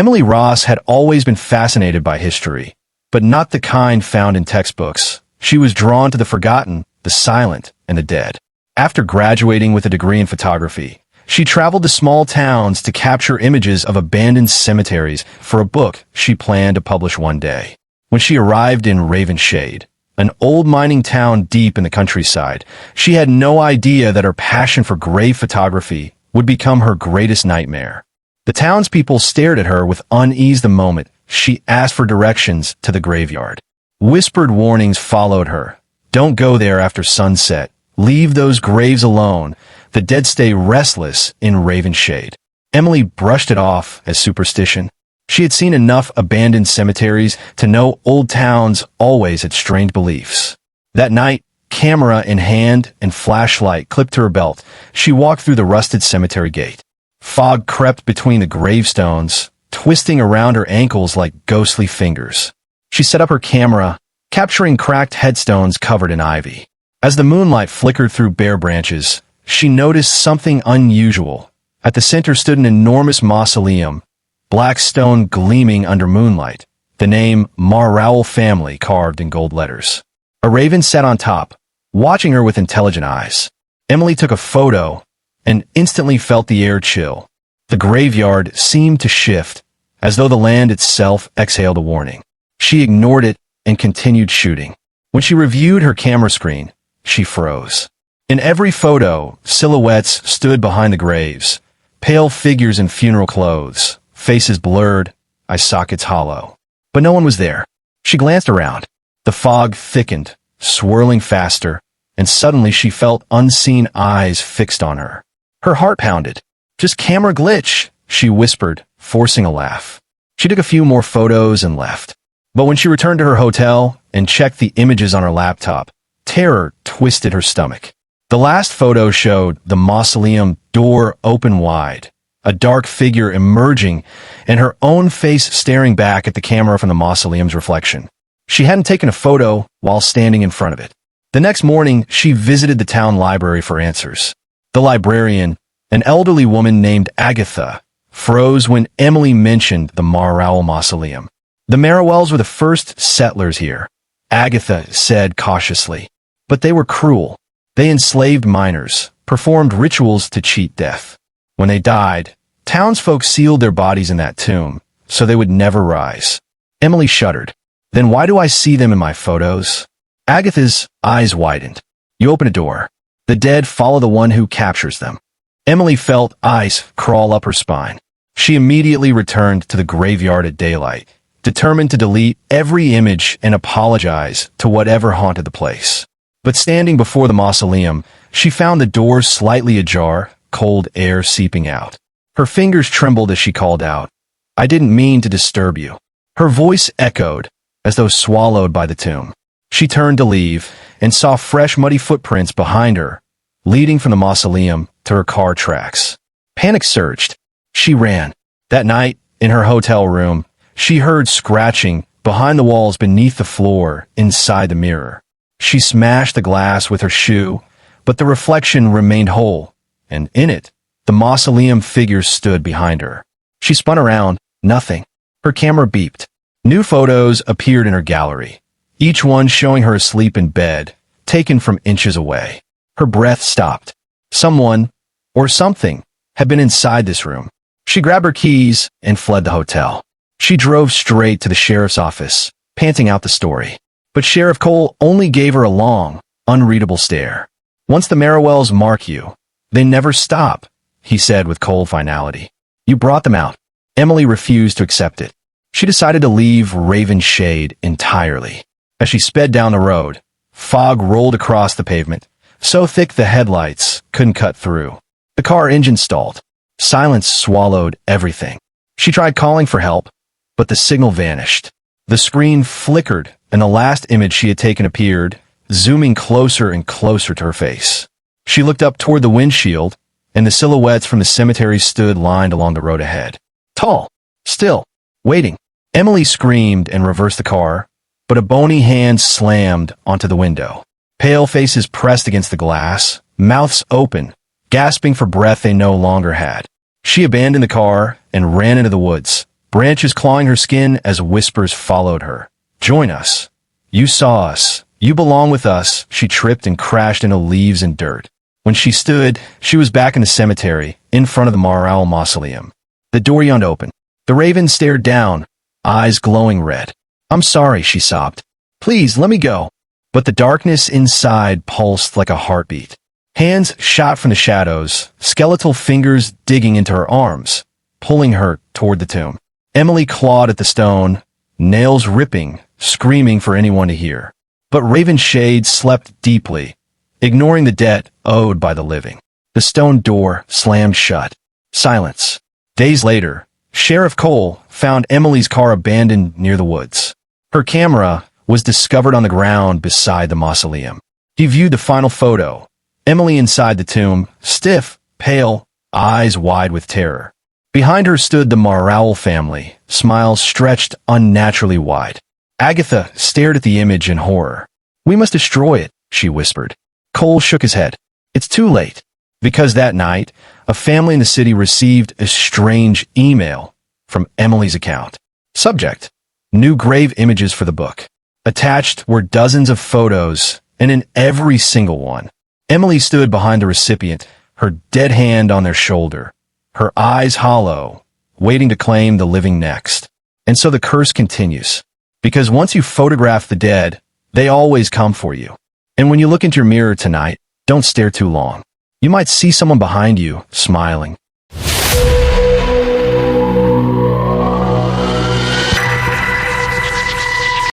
Emily Ross had always been fascinated by history, but not the kind found in textbooks. She was drawn to the forgotten, the silent, and the dead. After graduating with a degree in photography, she traveled to small towns to capture images of abandoned cemeteries for a book she planned to publish one day. When she arrived in Ravenshade, an old mining town deep in the countryside, she had no idea that her passion for grave photography would become her greatest nightmare. The townspeople stared at her with unease the moment she asked for directions to the graveyard. Whispered warnings followed her. Don't go there after sunset. Leave those graves alone. The dead stay restless in Ravenshade. Emily brushed it off as superstition. She had seen enough abandoned cemeteries to know old towns always had strange beliefs. That night, camera in hand and flashlight clipped to her belt, she walked through the rusted cemetery gate. Fog crept between the gravestones, twisting around her ankles like ghostly fingers. She set up her camera, capturing cracked headstones covered in ivy. As the moonlight flickered through bare branches, she noticed something unusual. At the center stood an enormous mausoleum, black stone gleaming under moonlight, the name Marrowell family carved in gold letters. A raven sat on top, watching her with intelligent eyes. Emily took a photo and instantly felt the air chill. The graveyard seemed to shift, as though the land itself exhaled a warning. She ignored it and continued shooting. When she reviewed her camera screen, she froze. In every photo, silhouettes stood behind the graves, pale figures in funeral clothes, faces blurred, eye sockets hollow. But no one was there. She glanced around. The fog thickened, swirling faster, and suddenly she felt unseen eyes fixed on her. Her heart pounded. Just camera glitch, she whispered, forcing a laugh. She took a few more photos and left. But when she returned to her hotel and checked the images on her laptop, terror twisted her stomach. The last photo showed the mausoleum door open wide, a dark figure emerging, and her own face staring back at the camera from the mausoleum's reflection. She hadn't taken a photo while standing in front of it. The next morning, she visited the town library for answers. The librarian, an elderly woman named Agatha, froze when Emily mentioned the Marrowell mausoleum. The Marrowells were the first settlers here, Agatha said cautiously. But they were cruel. They enslaved miners, performed rituals to cheat death. When they died, townsfolk sealed their bodies in that tomb, so they would never rise. Emily shuddered. Then why do I see them in my photos? Agatha's eyes widened. You open a door. The dead follow the one who captures them. Emily felt ice crawl up her spine. She immediately returned to the graveyard at daylight, determined to delete every image and apologize to whatever haunted the place. But standing before the mausoleum, she found the door slightly ajar, cold air seeping out. Her fingers trembled as she called out, I didn't mean to disturb you. Her voice echoed, as though swallowed by the tomb. She turned to leave, and saw fresh muddy footprints behind her, leading from the mausoleum to her car tracks. Panic surged. She ran. That night, in her hotel room, she heard scratching behind the walls beneath the floor inside the mirror. She smashed the glass with her shoe, but the reflection remained whole, and in it, the mausoleum figure stood behind her. She spun around, nothing. Her camera beeped. New photos appeared in her gallery, each one showing her asleep in bed, taken from inches away. Her breath stopped. Someone, or something, had been inside this room. She grabbed her keys and fled the hotel. She drove straight to the sheriff's office, panting out the story. But Sheriff Cole only gave her a long, unreadable stare. Once the Marrowells mark you, they never stop, he said with cold finality. You brought them out. Emily refused to accept it. She decided to leave Ravenshade entirely. As she sped down the road, fog rolled across the pavement, so thick the headlights couldn't cut through. The car engine stalled. Silence swallowed everything. She tried calling for help, but the signal vanished. The screen flickered, and the last image she had taken appeared, zooming closer and closer to her face. She looked up toward the windshield, and the silhouettes from the cemetery stood lined along the road ahead. Tall, still, waiting. Emily screamed and reversed the car, but a bony hand slammed onto the window. Pale faces pressed against the glass, mouths open, gasping for breath they no longer had. She abandoned the car and ran into the woods, branches clawing her skin as whispers followed her. Join us. You saw us. You belong with us. She tripped and crashed into leaves and dirt. When she stood, she was back in the cemetery, in front of the Mar mausoleum. The door yawned open. The raven stared down, eyes glowing red. I'm sorry, she sobbed. Please, let me go. But the darkness inside pulsed like a heartbeat. Hands shot from the shadows, skeletal fingers digging into her arms, pulling her toward the tomb. Emily clawed at the stone, nails ripping, screaming for anyone to hear. But Ravenshade slept deeply, ignoring the debt owed by the living. The stone door slammed shut. Silence. Days later, Sheriff Cole found Emily's car abandoned near the woods. Her camera was discovered on the ground beside the mausoleum. He viewed the final photo. Emily inside the tomb, stiff, pale, eyes wide with terror. Behind her stood the Mar family, smiles stretched unnaturally wide. Agatha stared at the image in horror. We must destroy it, she whispered. Cole shook his head. It's too late. Because that night, a family in the city received a strange email from Emily's account. Subject: new grave images for the book. Attached were dozens of photos, and in every single one, Emily stood behind the recipient, her dead hand on their shoulder, her eyes hollow, waiting to claim the living next. And so the curse continues. Because once you photograph the dead, they always come for you. And when you look into your mirror tonight, don't stare too long. You might see someone behind you, smiling,